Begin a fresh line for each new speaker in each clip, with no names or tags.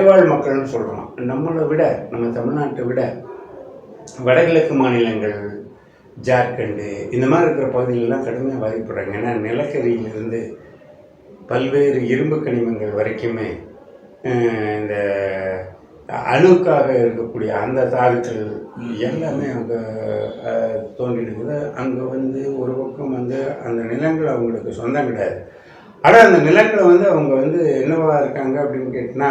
மலைவாழ் மக்கள்னு சொல்கிறோம். நம்மளை விட, நம்ம தமிழ்நாட்டை விட வடகிழக்கு மாநிலங்கள், ஜார்க்கண்டு இந்த மாதிரி இருக்கிற பகுதிகளெலாம் கடுமையாக பாதிப்படுறாங்க. ஏன்னா நிலக்கரியிலிருந்து பல்வேறு இரும்பு கனிமங்கள் வரைக்குமே இந்த அணுக்காக இருக்கக்கூடிய அந்த தாதுக்கள் எல்லாமே அங்கே தோன்றிடுக்குது. அங்கே வந்து ஒரு பக்கம் வந்து அந்த நிலங்கள் அவங்களுக்கு சொந்தம் கிடையாது. ஆனால் அந்த நிலங்களை வந்து அவங்க வந்து என்னவா இருக்காங்க அப்படின்னு கேட்டிங்கன்னா,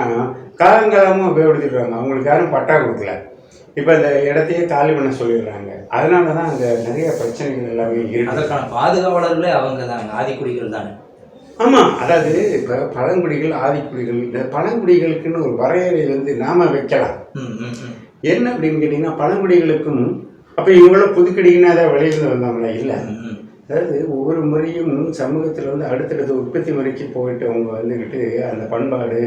காலங்காலமாக உபயோகப்படுத்திடுறாங்க. அவங்களுக்கு யாரும் பட்டா கொடுக்கல. இப்போ இந்த இடத்தையே காலி பண்ண சொல்லிடுறாங்க. அதனால தான் அங்கே நிறைய பிரச்சனைகள் எல்லாமே இருக்குது.
அதற்கான பாதுகாவலர்களே அவங்க தான், ஆதிக்குடிகள் தானே.
ஆமாம், அதாவது இப்போ பழங்குடிகள், ஆதிக்குடிகள், இந்த பழங்குடிகளுக்குன்னு ஒரு வரையறை வந்து நாம் வைக்கலாம். என்ன அப்படின்னு கேட்டிங்கன்னா, பழங்குடிகளுக்கும் அப்போ இவங்கள புதுக்கடிக்குன்னா அதை வெளியிருந்து வந்தவங்களா இல்லை. அதாவது ஒவ்வொரு முறையும் சமூகத்தில் வந்து அடுத்தடுத்த உற்பத்தி முறைக்கு போயிட்டு அவங்க வந்துக்கிட்டு அந்த பண்பாடு,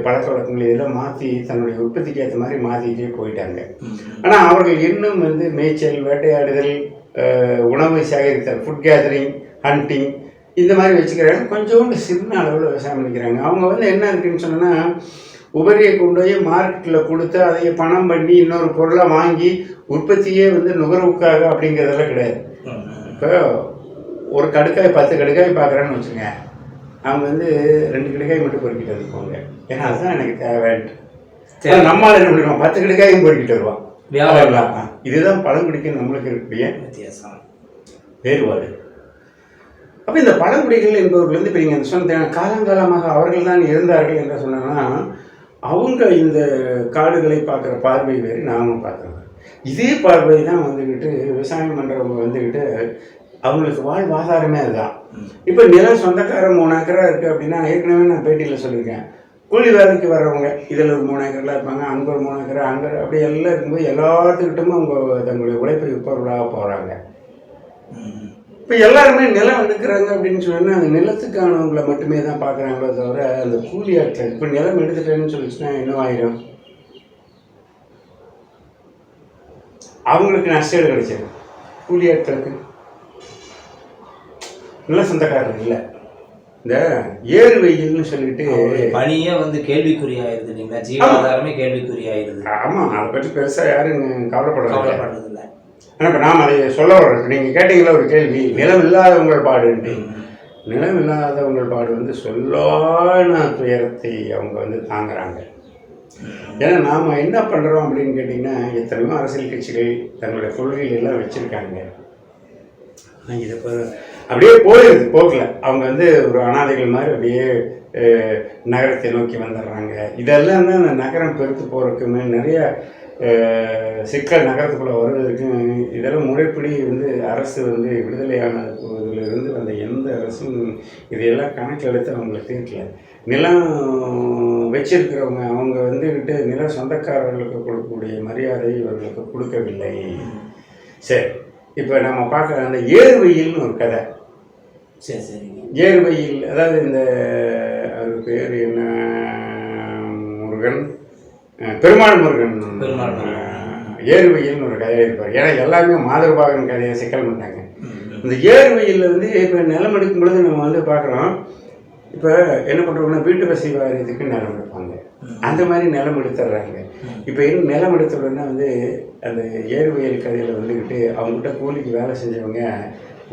பழக்க வழக்கங்கள் இதெல்லாம் மாற்றி தன்னுடைய உற்பத்திக்கு ஏற்ற மாதிரி மாற்றிக்கிட்டே போயிட்டாங்க. ஆனால் அவர்கள் இன்னும் வந்து மேய்ச்சல், வேட்டையாடுதல், உணவு சேகரித்தல், ஃபுட் கேதரிங், ஹண்டிங் இந்த மாதிரி வச்சுக்கிறாங்க. கொஞ்சோண்டு சின்ன அளவில் விவசாயம் பண்ணிக்கிறாங்க. அவங்க வந்து என்ன இருக்குதுன்னு சொன்னால், உபரியை கொண்டு போய் மார்க்கெட்டில் கொடுத்து அதை பணம் பண்ணி இன்னொரு பொருளாக வாங்கி உற்பத்தியே வந்து நுகர்வுக்காக அப்படிங்கிறதெல்லாம் கிடையாது. இப்போ ஒரு கடுக்காய் 10 கடுக்காய் பார்க்குறேன்னு வச்சுங்க, அவங்க வந்து 2 கடுக்காய் மட்டும் பொறுக்கிட்டு வந்துக்குவாங்க. ஏன்னா அதுதான் எனக்கு தேவைன்ட்டு. நம்மளால் என்ன பண்ணிடுவோம், 10 கடுக்காயும் பொறுக்கிட்டு வருவான். இதுதான் பழங்குடிக்கு நம்மளுக்கு இருக்கக்கூடிய வித்தியாசம், வேறுபாடு. அப்போ இந்த பழங்குடிகள் என்பவர்கள் வந்து இப்போ நீங்கள் அந்த சொன்ன காலங்காலமாக அவர்கள் தான் இருந்தார்கள் என்று சொன்னாங்கன்னா, அவங்க இந்த காடுகளை பார்க்குற பார்வை வேறு, நாமும் பார்க்குறோம். இதே பார்வை தான் வந்துக்கிட்டு விவசாயம் பண்ணுறவங்க வந்துக்கிட்டு அவங்களுக்கு வாழ்வாதாரமே அதுதான். இப்போ நிலம் சொந்தக்காரன் 3 ஏக்கரா இருக்குது அப்படின்னா, ஏற்கனவே நான் பேட்டியில் சொல்லியிருக்கேன், கூலி வேலைக்கு வர்றவங்க இதில் ஒரு 3 ஏக்கர்லாம் இருப்பாங்க, அங்கே ஒரு 3 ஏக்கரா, அங்கே அப்படி எல்லாம் இருக்கும்போது எல்லாத்துக்கிட்டும் அவங்க தங்களுடைய உழைப்பை விற்பவர்களாக போகிறாங்க. இப்போ எல்லாருமே நிலம் எடுக்கிறாங்க அப்படின்னு சொன்னால் அந்த நிலத்துக்கானவங்களை மட்டுமே தான் பார்க்குறாங்களே தவிர அந்த கூலி ஆட்கள் இப்போ நிலம் எடுத்துட்டேன்னு சொல்லிச்சுன்னா என்னவாயிடும், அவங்களுக்கு நஷ்டம் கிடைச்சிடும். கூலி ஆட்களுக்கு நில சொந்தக்காரர்கள் இல்லை. இந்த ஏறு வெயில்னு சொல்லிட்டு
பணியே வந்து கேள்விக்குறியாயிருது இல்லைங்களா, ஜீவாதாரமே கேள்விக்குறியாயிருது.
ஆமாம், அதை பற்றி பெருசாக யாரும் கவலைப்படுறதில்லை. ஆனால் இப்போ நாம் அதை சொல்ல வர்றோம். நீங்கள் கேட்டீங்களா ஒரு கேள்வி, நிலம் இல்லாதவங்கள் பாடுன்ட்டு. நிலம் இல்லாதவங்கள் பாடு வந்து சொல்லான துயரத்தை அவங்க வந்து தாங்குறாங்க. ஏன்னா நாம் என்ன பண்ணுறோம் அப்படின்னு கேட்டிங்கன்னா, எத்தனையோ அரசியல் கட்சிகள் தங்களுடைய கொள்கைகள் எல்லாம் வச்சுருக்காங்க. ஆனால் இதை அப்படியே போயிடுது போக்கில். அவங்க வந்து ஒரு அனாதைகள் மாதிரி அப்படியே நகரத்தை நோக்கி வந்துடுறாங்க. இதெல்லாம் தான் அந்த நகரம் பெருத்து போகிறதுக்குமே நிறைய சிக்கல் நகரத்துக்குள்ளே வருவதற்கு இதெல்லாம் முறைப்படி வந்து அரசு வந்து விடுதலையானதிலிருந்து வந்த எந்த அரசும் இதையெல்லாம் கணக்கில் எடுத்து அவங்களை தீர்க்கல. நிலம் வச்சிருக்கிறவங்க அவங்க வந்துக்கிட்டு நில சொந்தக்காரர்களுக்கு கொடுக்கக்கூடிய மரியாதை இவர்களுக்கு கொடுக்கவில்லை. சரி, இப்போ நம்ம பார்க்குற அந்த ஏறுவெயில்னு ஒரு கதை.
சரி சரி,
ஏறுவெயில் அதாவது இந்த அது பேர் என்ன, முருகன், பெருமாள் முருகன் ஏறுவெயில்னு ஒரு கதையை இருப்பார். ஏன்னா எல்லாமே மாதர்பாகன் கதையை சிக்கல் பண்ணிட்டாங்க. இந்த ஏறுவெயிலில் வந்து இப்போ நிலம் எடுக்கும் பொழுது நம்ம வந்து பார்க்குறோம், இப்போ என்ன பண்ணுறோம்னா வீட்டு வசதி வாரியத்துக்கு நிலம் எடுப்பாங்க, அந்த மாதிரி நிலம் எடுத்துடுறாங்க. இப்போ இன்னும் நிலம் எடுத்த உடனே வந்து அந்த ஏறுவெயில் கதையில் வந்துக்கிட்டு அவங்ககிட்ட கூலிக்கு வேலை செஞ்சவங்க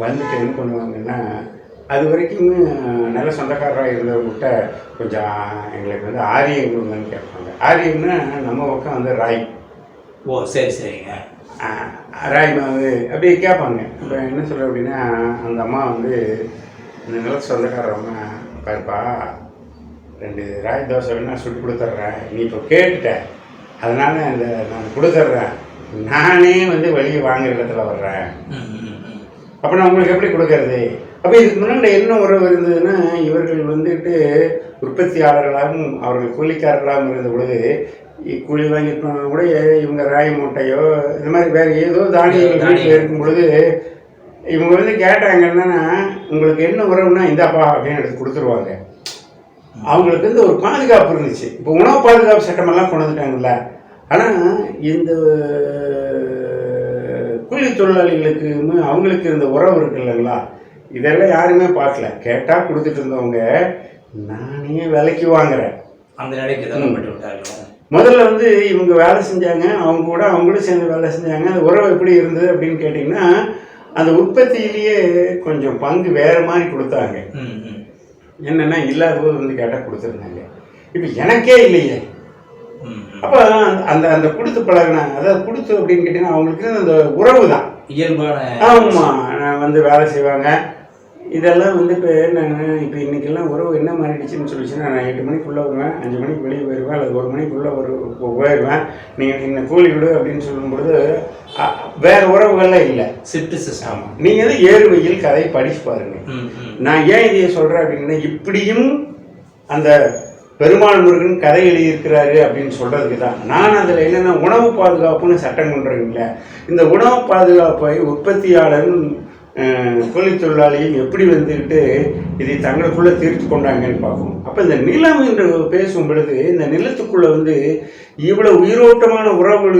வந்துட்டு என்ன பண்ணுவாங்கன்னா, அது வரைக்குமே நல்ல சொந்தக்காரராக இருந்தவங்ககிட்ட கொஞ்சம் எங்களுக்கு வந்து ஆரியம் கொடுங்கன்னு கேட்பாங்க. ஆரியம்னா நம்ம பக்கம் வந்து ராய்.
ஓ சரி சரிங்க,
ராய் மாவு அப்படியே கேட்பாங்க. இப்போ என்ன சொல்கிறேன் அப்படின்னா, அந்த அம்மா வந்து இந்த நில சொந்தக்காரவங்க பாருப்பா 2 ராய் தோசை வேணா சுட்டு கொடுத்துட்றேன், நீ இப்போ கேட்டுட்ட, அதனால் இந்த நான் கொடுத்துட்றேன், நானே வந்து வெளியே வாங்குற இடத்துல வர்றேன், அப்போ நான் உங்களுக்கு எப்படி கொடுக்கறது? அப்போ இதுக்கு முன்னாடி என்ன உறவு இருந்ததுன்னா, இவர்கள் வந்துட்டு உற்பத்தியாளர்களாகவும் அவர்கள் கூலிக்காரர்களாகவும் இருந்த பொழுது கூலி வாங்கிட்டு கூட இவங்க ராய் மூட்டையோ இந்த மாதிரி வேறு ஏதோ தானியங்கள் வீட்டில் இருக்கும் பொழுது இவங்க வந்து கேட்டாங்கன்னா, உங்களுக்கு என்ன உறவுன்னா இந்தாப்பா அப்படின்னு எடுத்து கொடுத்துருவாங்க. அவங்களுக்கு வந்து ஒரு பாதுகாப்பு இருந்துச்சு. இப்போ உணவு பாதுகாப்பு சட்டமெல்லாம் கொண்டு வந்துட்டாங்கல்ல. ஆனால் இந்த கூலி தொழிலாளிகளுக்கு அவங்களுக்கு இருந்த உறவு இருக்கு இல்லைங்களா, இதெல்லாம் யாருமே பார்க்கல. கேட்டால் கொடுத்துட்டு இருந்தவங்க நானே விலைக்கு வாங்குறேன்,
அந்த நிலைக்கு தள்ளப்பட்டு விட்டார்கள்.
முதல்ல வந்து இவங்க வேலை செஞ்சாங்க, அவங்களும் சேர்ந்து வேலை செஞ்சாங்க. அந்த உறவு எப்படி இருந்தது அப்படின்னு கேட்டிங்கன்னா, அந்த உற்பத்தியிலேயே கொஞ்சம் பங்கு வேறு மாதிரி கொடுத்தாங்க. என்னென்னா இல்லாத போது வந்து கேட்டால் கொடுத்துருந்தாங்க. இப்போ எனக்கே இல்லையே. அப்போ அந்த அந்த கொடுத்து பழகின, அதாவது கொடுத்து அப்படின்னு கேட்டிங்கன்னா அவங்களுக்கு அந்த உறவு தான்
இயல்பான.
ஆமாம், நான் வந்து வேலை செய்வாங்க. இதெல்லாம் வந்து இப்போ இப்போ இன்றைக்கெல்லாம் உறவு என்ன மாறிடுச்சுன்னு சொல்லிச்சுன்னா, நான் 8 மணிக்குள்ளே வருவேன், 5 மணிக்கு வெளியே போயிடுவேன், அல்லது 1 மணிக்குள்ளே போயிடுவேன், நீங்கள் என்ன கூலி விடு அப்படின்னு சொல்லும்பொழுது வேறு உறவுகள்லாம் இல்லை.
Shift system.
ஆமாம், நீங்கள் வந்து ஏறு வெயில் கதை படிச்சு பாருங்க. நான் ஏன் இதையை சொல்கிறேன் அப்படின்னா, இப்படியும் அந்த பெருமாள் முருகன் கதை எழுதியிருக்கிறாரு அப்படின்னு சொல்கிறதுக்கு தான். நான் அதில் என்னென்னா உணவு பாதுகாப்புன்னு சட்டம் கொண்டுறீங்களே, இந்த உணவு பாதுகாப்பை உற்பத்தியாளரும் கூலி தொழிலாளியும் எப்படி வந்துக்கிட்டு இதை தங்களுக்குள்ளே தீர்த்து கொண்டாங்கன்னு பார்க்கணும். அப்போ இந்த நிலம் என்று பேசும் பொழுது இந்த நிலத்துக்குள்ளே வந்து இவ்வளோ உயிரோட்டமான உறவுகள்